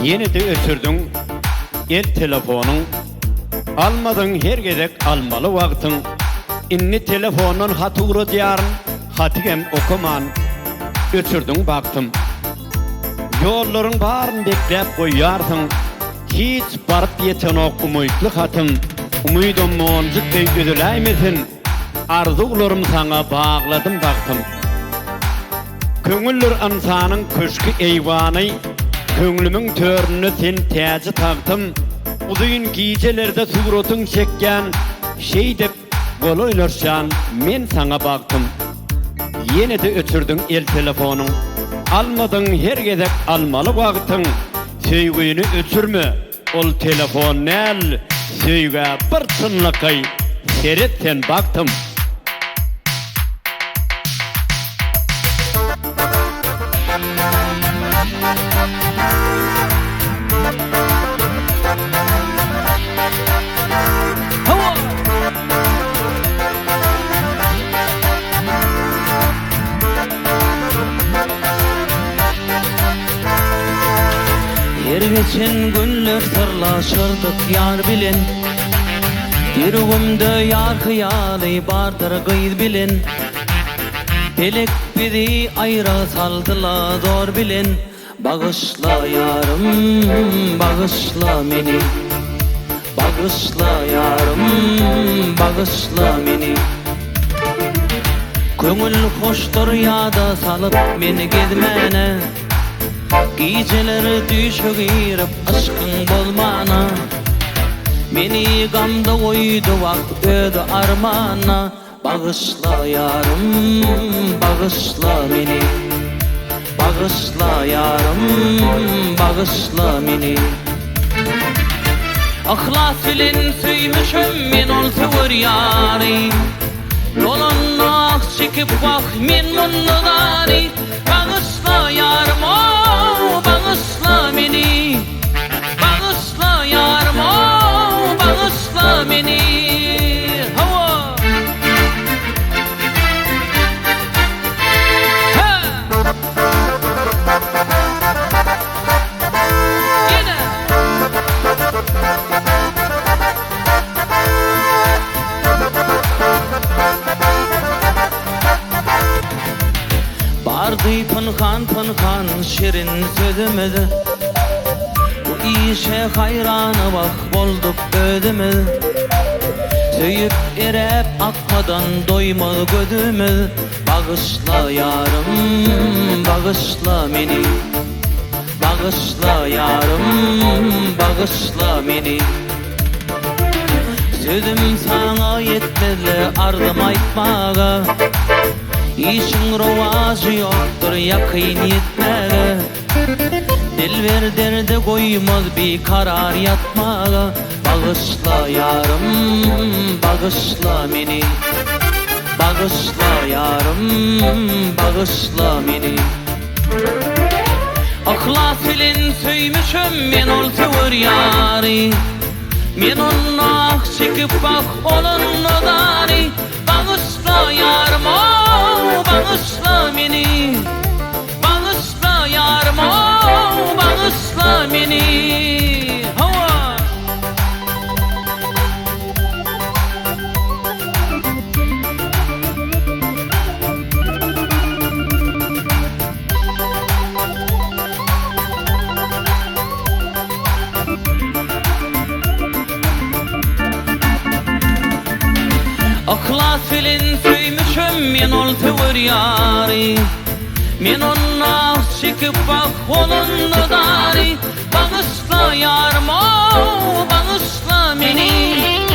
Yeni de ötürdün el telefonun, almadın her gedek almalı vaktin. İnni telefonun hatı ura diyarın, hatı gem okuman, ötürdün baktım. Yolların barın beklep koyarsın, hiç barıp yeten ok umuytlu hatım. Umydum moncuk dey ödülaymesin, arzularım sana bağladım baktım. Köngüller ansanın köşkü eyvanı, köngülümün törünü sen täze taktım. Uduyun gijelerde sugrotun çekken, şey dep gol oynarşan men sana baktım. Yine de ötürdün el telefonun, almadın her gedek almalı vaktin. Söygüyünü ötürmü, ol telefon nel, söyge bir çınlıkay, seretten baktım. Her geçen günler sırlaşırdık yar bilen, yüreğimde yar hıyali bardır gıyd bilen. Pelek bizi ayra saldıla zor bilen. Bağışla yarım, bağışla meni. Bağışla yarım, bağışla meni. Köngül hoştur yada salıp meni gezmene. Gijeleri düşürüp aşkın bolmana. Meni gamda koydu vakt ödü armana. Bağışla yarım, bağışla meni. Bağışla yarım, bağışla meni. Ahlas bilen süymüşüm men ol sever yari. Dolannak çekip bak men munnudari. Bağışla yarım, bağışla meni. Bağışla yarım, bağışla meni. Hava bardı pınhan şirin sözümüz. Bu işe hayranı bak bolduk ödümüz. Söyüp erep akmadan doyma gödümüz. Bağışla yarım, bağışla meni. Bağışla yarım, bağışla meni. Sözüm sana yetmeli ardım aytmağa. İşin rovajı yoktur yakın yetmeye. Dilver derde koymaz bir karar yatmağa. Bağışla yarım, bağışla meni. Bağışla yarım, bağışla meni. Ahlas bilen süymüşüm men ol sever yari. Men onnak çekip bak olunnu dari. Bağışla yarım, bağışla meni. Bağışla yarım, bağışla meni. Hava ahlas bilen süymüşüm men ol sever yari. Men onnak çekip bak olunnu dari. Bağışla yarım, bağışla meni.